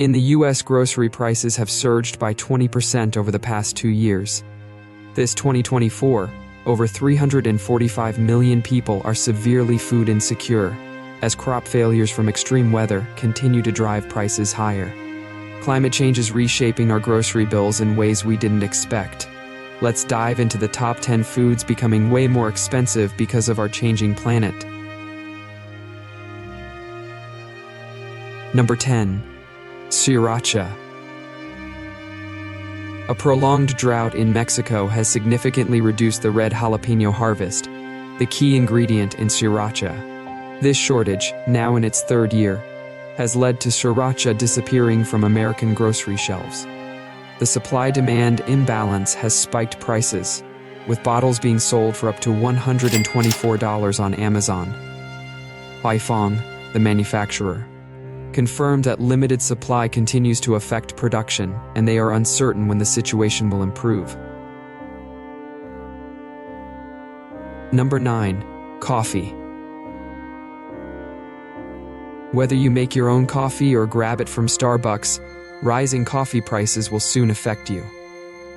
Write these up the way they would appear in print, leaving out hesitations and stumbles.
In the US, grocery prices have surged by 20% over the past 2 years. This 2024, over 345 million people are severely food insecure, as crop failures from extreme weather continue to drive prices higher. Climate change is reshaping our grocery bills in ways we didn't expect. Let's dive into the top 10 foods becoming way more expensive because of our changing planet. Number 10. Sriracha. A prolonged drought in Mexico has significantly reduced the red jalapeno harvest, the key ingredient in sriracha. This shortage, now in its 3rd year, has led to sriracha disappearing from American grocery shelves. The supply-demand imbalance has spiked prices, with bottles being sold for up to $124 on Amazon. Huifeng, the manufacturer, confirmed that limited supply continues to affect production, and they are uncertain when the situation will improve. Number 9. Coffee. Whether you make your own coffee or grab it from Starbucks, rising coffee prices will soon affect you.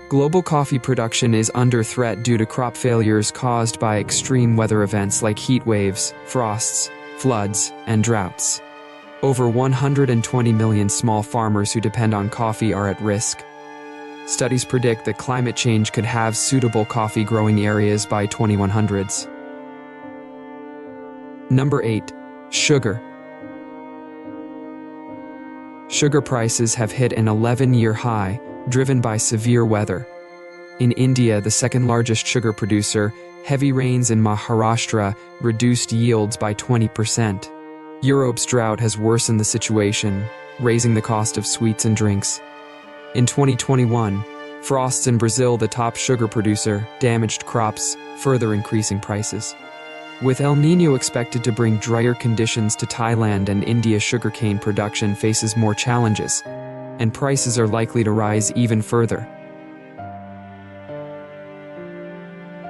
Global coffee production is under threat due to crop failures caused by extreme weather events like heat waves, frosts, floods, and droughts. Over 120 million small farmers who depend on coffee are at risk. Studies predict that climate change could have suitable coffee growing areas by 2100s. Number 8. Sugar. Sugar prices have hit an 11-year high, driven by severe weather. In India, the second-largest sugar producer, heavy rains in Maharashtra reduced yields by 20%. Europe's drought has worsened the situation, raising the cost of sweets and drinks. In 2021, frosts in Brazil, the top sugar producer, damaged crops, further increasing prices. With El Niño expected to bring drier conditions to Thailand, and India, sugarcane production faces more challenges, and prices are likely to rise even further.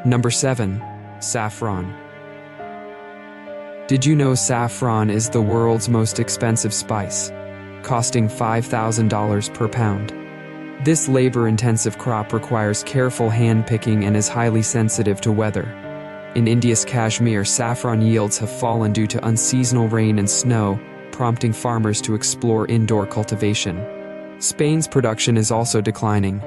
Number 7. Saffron. Did you know saffron is the world's most expensive spice, costing $5,000 per pound? This labor-intensive crop requires careful hand-picking and is highly sensitive to weather. In India's Kashmir, saffron yields have fallen due to unseasonal rain and snow, prompting farmers to explore indoor cultivation. Spain's production is also declining.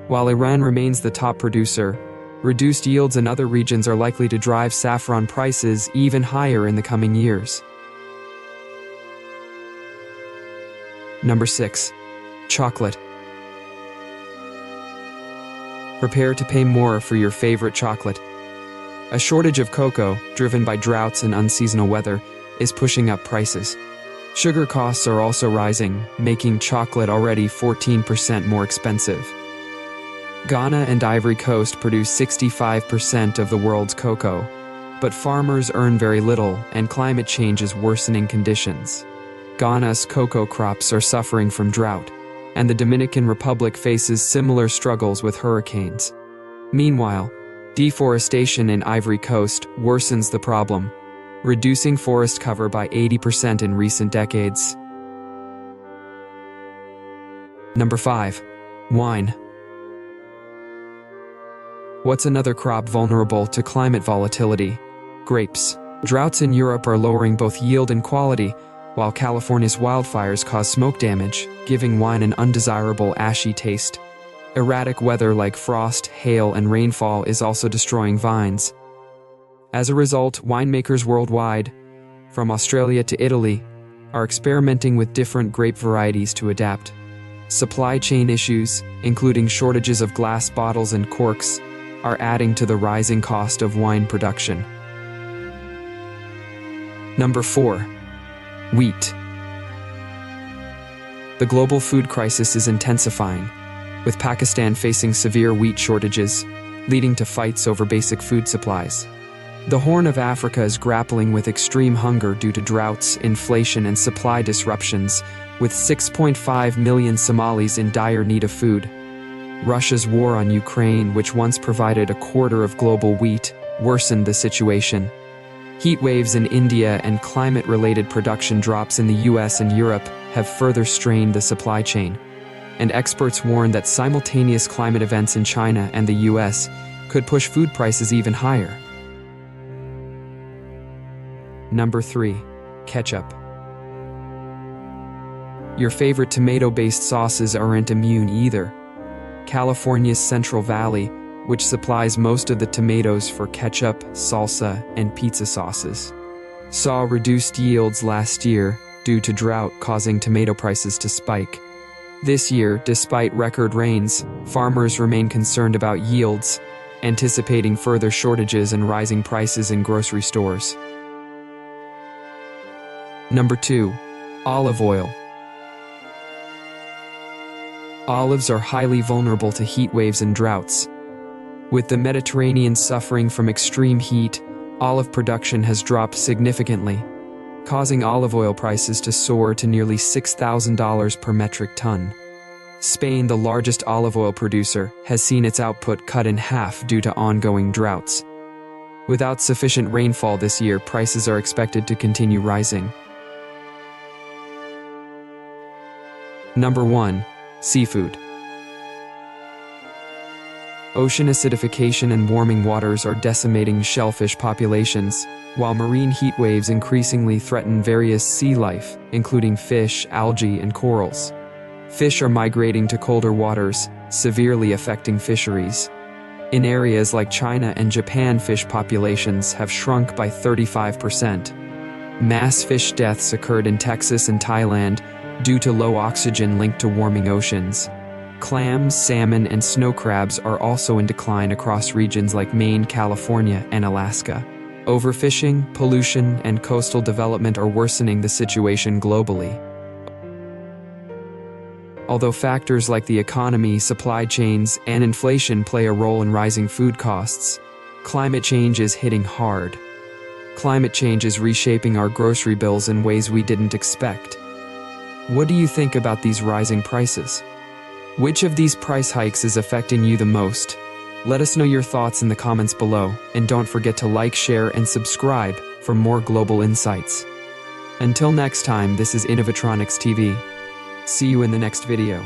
While Iran remains the top producer, reduced yields in other regions are likely to drive saffron prices even higher in the coming years. Number 6. Chocolate. Prepare to pay more for your favorite chocolate. A shortage of cocoa, driven by droughts and unseasonal weather, is pushing up prices. Sugar costs are also rising, making chocolate already 14% more expensive. Ghana and Ivory Coast produce 65% of the world's cocoa, but farmers earn very little, and climate change is worsening conditions. Ghana's cocoa crops are suffering from drought, and the Dominican Republic faces similar struggles with hurricanes. Meanwhile, deforestation in Ivory Coast worsens the problem, reducing forest cover by 80% in recent decades. Number 5. Wine. What's another crop vulnerable to climate volatility? Grapes. Droughts in Europe are lowering both yield and quality, while California's wildfires cause smoke damage, giving wine an undesirable ashy taste. Erratic weather like frost, hail, and rainfall is also destroying vines. As a result, winemakers worldwide, from Australia to Italy, are experimenting with different grape varieties to adapt. Supply chain issues, including shortages of glass bottles and corks, are adding to the rising cost of wine production. Number 4. Wheat. The global food crisis is intensifying, with Pakistan facing severe wheat shortages, leading to fights over basic food supplies. The Horn of Africa is grappling with extreme hunger due to droughts, inflation, and supply disruptions, with 6.5 million Somalis in dire need of food. Russia's war on Ukraine, which once provided a quarter of global wheat, worsened the situation. Heat waves in India and climate-related production drops in the US and Europe have further strained the supply chain, and experts warn that simultaneous climate events in China and the US could push food prices even higher. Number 3. Ketchup. Your favorite tomato-based sauces aren't immune either. California's Central Valley, which supplies most of the tomatoes for ketchup, salsa, and pizza sauces, saw reduced yields last year due to drought causing tomato prices to spike. This year, despite record rains, farmers remain concerned about yields, anticipating further shortages and rising prices in grocery stores. Number 2. Olive oil. Olives are highly vulnerable to heat waves and droughts. With the Mediterranean suffering from extreme heat, olive production has dropped significantly, causing olive oil prices to soar to nearly $6,000 per metric ton. Spain, the largest olive oil producer, has seen its output cut in half due to ongoing droughts. Without sufficient rainfall this year, prices are expected to continue rising. Number 1. Seafood. Ocean acidification and warming waters are decimating shellfish populations, while marine heat waves increasingly threaten various sea life, including fish, algae, and corals. Fish are migrating to colder waters, severely affecting fisheries. In areas like China and Japan, fish populations have shrunk by 35%. Mass fish deaths occurred in Texas and Thailand due to low oxygen linked to warming oceans. Clams, salmon, and snow crabs are also in decline across regions like Maine, California, and Alaska. Overfishing, pollution, and coastal development are worsening the situation globally. Although factors like the economy, supply chains, and inflation play a role in rising food costs, climate change is hitting hard. Climate change is reshaping our grocery bills in ways we didn't expect. What do you think about these rising prices? Which of these price hikes is affecting you the most? Let us know your thoughts in the comments below, and don't forget to like, share, and subscribe for more global insights. Until next time, this is Innovatronics TV. See you in the next video.